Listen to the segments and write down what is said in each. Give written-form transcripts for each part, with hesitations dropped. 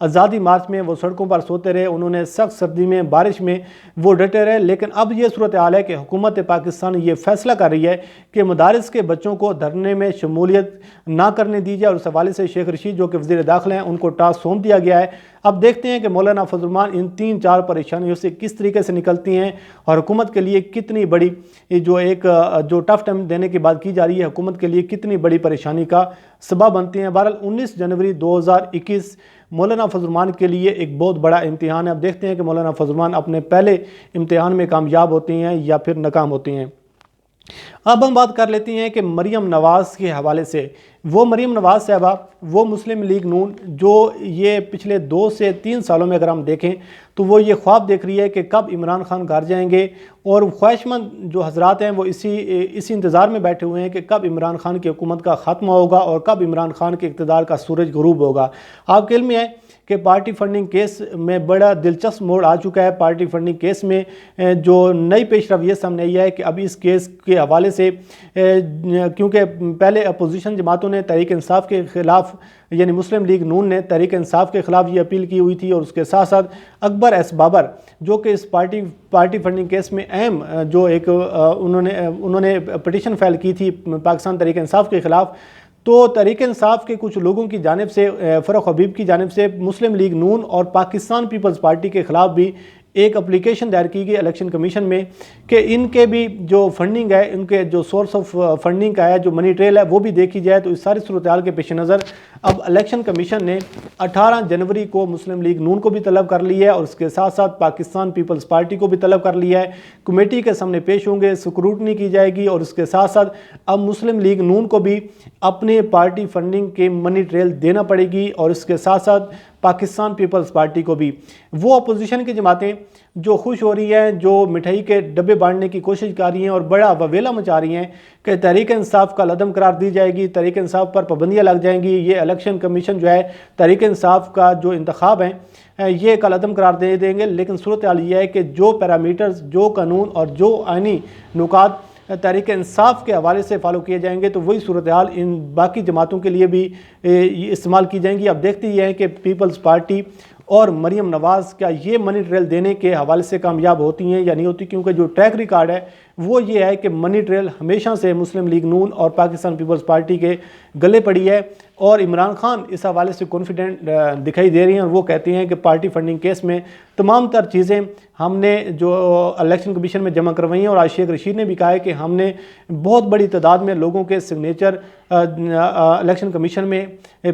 آزادی مارچ میں وہ سڑکوں پر سوتے رہے، انہوں نے سخت سردی میں بارش میں وہ ڈٹے رہے، لیکن اب یہ صورتحال ہے کہ حکومت پاکستان یہ فیصلہ کر رہی ہے کہ مدارس کے بچوں کو دھرنے میں شمولیت نہ کرنے دی جائے، اور اس حوالے سے شیخ رشید جو کہ وزیر داخلہ ہیں ان کو ٹاسک سونپ دیا گیا ہے۔ اب دیکھتے ہیں کہ مولانا فضل الرحمان ان 3-4 پریشانیوں سے کس طریقے سے نکلتی ہیں اور حکومت کے لیے کتنی بڑی جو ٹف ٹائم دینے کی بات کی جا رہی ہے، حکومت کے لیے کتنی بڑی پریشانی کا سبب بنتی ہیں۔ بہرحال 19 جنوری 2021 مولانا فضل الرحمان کے لیے ایک بہت بڑا امتحان ہے۔ اب دیکھتے ہیں کہ مولانا فضل الرحمان اپنے پہلے امتحان میں کامیاب ہوتے ہیں یا پھر ناکام ہوتے ہیں۔ اب ہم بات کر لیتے ہیں کہ مریم نواز کے حوالے سے۔ وہ مریم نواز صاحبہ، وہ مسلم لیگ نون جو یہ پچھلے 2 سے 3 سالوں میں اگر ہم دیکھیں تو وہ یہ خواب دیکھ رہی ہے کہ کب عمران خان گھر جائیں گے، اور خواہش مند جو حضرات ہیں وہ اسی انتظار میں بیٹھے ہوئے ہیں کہ کب عمران خان کی حکومت کا خاتمہ ہوگا اور کب عمران خان کے اقتدار کا سورج غروب ہوگا۔ آپ کے علم میں ہے کہ پارٹی فنڈنگ کیس میں بڑا دلچسپ موڑ آ چکا ہے۔ پارٹی فنڈنگ کیس میں جو نئی پیش رفت یہ سامنے آئی ہے کہ ابھی اس کیس کے حوالے سے کیونکہ پہلے اپوزیشن جماعتوں نے تحریک انصاف کے خلاف، یعنی مسلم لیگ نون نے تحریک انصاف کے خلاف یہ اپیل کی ہوئی تھی، اور اس کے ساتھ ساتھ اکبر ایس بابر جو کہ اس پارٹی فنڈنگ کیس میں اہم جو ایک انہوں نے پٹیشن فائل کی تھی پاکستان تحریک انصاف کے خلاف، تو تحریک انصاف کے کچھ لوگوں کی جانب سے، فرق حبیب کی جانب سے مسلم لیگ نون اور پاکستان پیپلز پارٹی کے خلاف بھی ایک اپلیکیشن دائر کی گئی الیکشن کمیشن میں کہ ان کے بھی جو فنڈنگ ہے، ان کے جو سورس آف فنڈنگ کا ہے، جو منی ٹریل ہے، وہ بھی دیکھی جائے۔ تو اس ساری صورتحال کے پیش نظر اب الیکشن کمیشن نے 18 جنوری کو مسلم لیگ نون کو بھی طلب کر لی ہے، اور اس کے ساتھ ساتھ پاکستان پیپلز پارٹی کو بھی طلب کر لیا ہے۔ کمیٹی کے سامنے پیش ہوں گے، سکروٹنی کی جائے گی، اور اس کے ساتھ ساتھ اب مسلم لیگ نون کو بھی اپنے پارٹی فنڈنگ کے منی ٹریل دینا پڑے گی، اور اس کے ساتھ ساتھ پاکستان پیپلز پارٹی کو بھی۔ وہ اپوزیشن کی جماعتیں جو خوش ہو رہی ہیں، جو مٹھائی کے ڈبے بانٹنے کی کوشش کر رہی ہیں اور بڑا وویلا مچا رہی ہیں کہ تحریک انصاف کا عدم قرار دی جائے گی، تحریک انصاف پر پابندیاں لگ جائیں گی، یہ الیکشن کمیشن جو ہے تحریک انصاف کا جو انتخاب ہیں یہ کل عدم قرار دے دیں گے۔ لیکن صورتحال یہ ہے کہ جو پیرامیٹرز، جو قانون اور جو آئینی نکات تحریک انصاف کے حوالے سے فالو کیے جائیں گے، تو وہی صورتحال ان باقی جماعتوں کے لیے بھی استعمال کی جائیں گی۔ اب دیکھتے یہ ہیں کہ پیپلز پارٹی اور مریم نواز کیا یہ منی ٹریل دینے کے حوالے سے کامیاب ہوتی ہیں یا نہیں ہوتی، کیونکہ جو ٹریک ریکارڈ ہے وہ یہ ہے کہ منی ٹریل ہمیشہ سے مسلم لیگ نون اور پاکستان پیپلز پارٹی کے گلے پڑی ہے، اور عمران خان اس حوالے سے کانفیڈنٹ دکھائی دے رہی ہیں، اور وہ کہتے ہیں کہ پارٹی فنڈنگ کیس میں تمام تر چیزیں ہم نے جو الیکشن کمیشن میں جمع کروائی ہیں، اور آج شیخ رشید نے بھی کہا ہے کہ ہم نے بہت بڑی تعداد میں لوگوں کے سگنیچر الیکشن کمیشن میں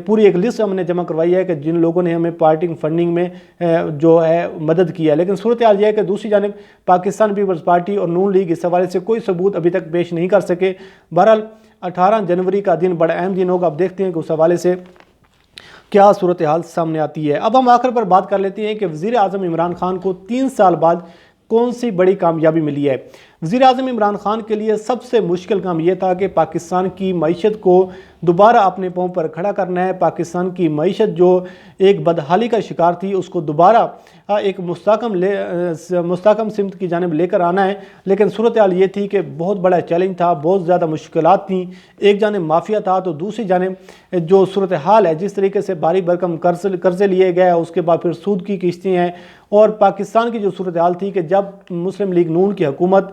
پوری ایک لسٹ ہم نے جمع کروائی ہے کہ جن لوگوں نے ہمیں پارٹی فنڈنگ میں جو ہے مدد کی ہے۔ لیکن صورتحال یہ ہے کہ دوسری جانب پاکستان پیپلز پارٹی اور نون لیگ اس حوالے سے کوئی ثبوت ابھی تک پیش نہیں کر سکے۔ بہرحال 18 جنوری کا دن بڑا اہم دن ہوگا، اب دیکھتے ہیں کہ اس حوالے سے کیا صورتحال سامنے آتی ہے۔ اب ہم آخر پر بات کر لیتے ہیں کہ وزیر اعظم عمران خان کو 3 سال بعد کون سی بڑی کامیابی ملی ہے۔ وزیر اعظم عمران خان کے لیے سب سے مشکل کام یہ تھا کہ پاکستان کی معیشت کو دوبارہ اپنے پاؤں پر کھڑا کرنا ہے۔ پاکستان کی معیشت جو ایک بدحالی کا شکار تھی، اس کو دوبارہ ایک مستحکم سمت کی جانب لے کر آنا ہے۔ لیکن صورتحال یہ تھی کہ بہت بڑا چیلنج تھا، بہت زیادہ مشکلات تھیں۔ ایک جانب مافیا تھا تو دوسری جانب جو صورتحال ہے، جس طریقے سے بھاری بھرکم قرضے لیے گئے، اس کے بعد پھر سود کی قسطیں ہیں، اور پاکستان کی جو صورتحال تھی کہ جب مسلم لیگ نون کی حکومت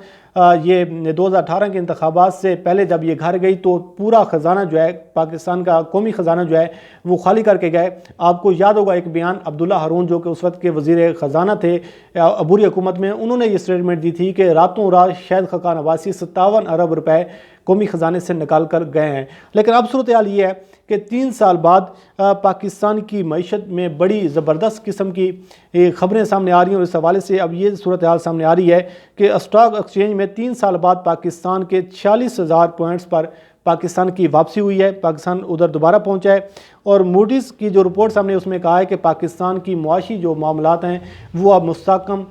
یہ 2018 کے انتخابات سے پہلے جب یہ گھر گئی تو پورا خزانہ جو ہے، پاکستان کا قومی خزانہ جو ہے وہ خالی کر کے گئے۔ آپ کو یاد ہوگا ایک بیان عبداللہ ہارون جو کہ اس وقت کے وزیر خزانہ تھے عبوری حکومت میں، انہوں نے یہ سٹیٹمنٹ دی تھی کہ راتوں رات شاہد خاقان عباسی 57 ارب روپے قومی خزانے سے نکال کر گئے ہیں۔ لیکن اب صورتحال یہ ہے کہ 3 سال بعد پاکستان کی معیشت میں بڑی زبردست قسم کی خبریں سامنے آ رہی ہیں، اور اس حوالے سے اب یہ صورتحال سامنے آ رہی ہے کہ اسٹاک ایکسچینج میں 3 سال بعد پاکستان کے 46,000 پوائنٹس پر پاکستان کی واپسی ہوئی ہے، پاکستان ادھر دوبارہ پہنچا ہے۔ اور موڈیز کی جو رپورٹ سامنے اس میں کہا ہے کہ پاکستان کی معاشی جو معاملات ہیں وہ اب مستحکم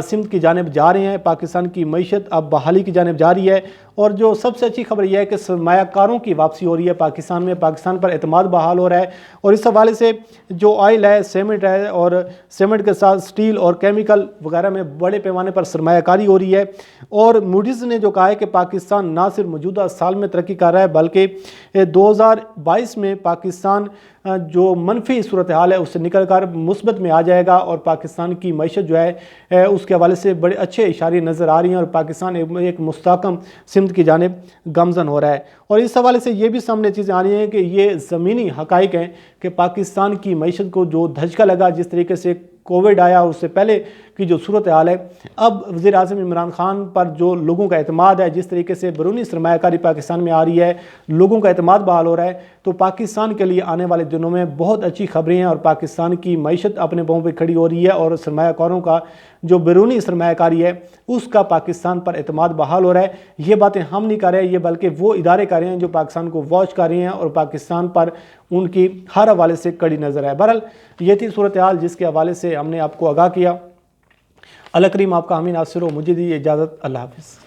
سمت کی جانب جا رہے ہیں، پاکستان کی معیشت اب بحالی کی جانب جا رہی ہے۔ اور جو سب سے اچھی خبر یہ ہے کہ سرمایہ کاروں کی واپسی ہو رہی ہے پاکستان میں، پاکستان پر اعتماد بحال ہو رہا ہے، اور اس حوالے سے جو آئل ہے، سیمنٹ ہے، اور سیمنٹ کے ساتھ سٹیل اور کیمیکل وغیرہ میں بڑے پیمانے پر سرمایہ کاری ہو رہی ہے۔ اور موڈیز نے جو کہا ہے کہ پاکستان نہ صرف موجودہ سال میں ترقی کر رہا رہا ہے، بلکہ 2022 میں پاکستان جو منفی صورتحال ہے اس سے نکل کر مثبت میں آ جائے گا، اور پاکستان کی معیشت جو ہے اس کے حوالے سے بڑے اچھے اشارے نظر آ رہی ہیں، اور پاکستان ایک مستحکم سمت کی جانب گامزن ہو رہا ہے۔ اور اس حوالے سے یہ بھی سامنے چیزیں آ رہی ہیں کہ یہ زمینی حقائق ہیں کہ پاکستان کی معیشت کو جو دھچکا لگا، جس طریقے سے کووڈ آیا اور اس سے پہلے کی جو صورتحال ہے، اب وزیر اعظم عمران خان پر جو لوگوں کا اعتماد ہے، جس طریقے سے بیرونی سرمایہ کاری پاکستان میں آ رہی ہے، لوگوں کا اعتماد بحال ہو رہا ہے، تو پاکستان کے لیے آنے والے دنوں میں بہت اچھی خبریں ہیں، اور پاکستان کی معیشت اپنے پاؤں پہ کھڑی ہو رہی ہے، اور سرمایہ کاروں کا جو بیرونی سرمایہ کاری ہے اس کا پاکستان پر اعتماد بحال ہو رہا ہے۔ یہ باتیں ہم نہیں کر رہے، یہ بلکہ وہ ادارے کر رہے ہیں جو پاکستان کو واچ کر رہے ہیں، اور پاکستان پر ان کی ہر حوالے سے کڑی نظر ہے۔ بہرحال یہ تھی صورتحال جس کے حوالے سے ہم نے آپ کو آگاہ کیا۔ اللہ کریم آپ کا حامی ناصر ہو، مجھے دی اجازت، اللہ حافظ۔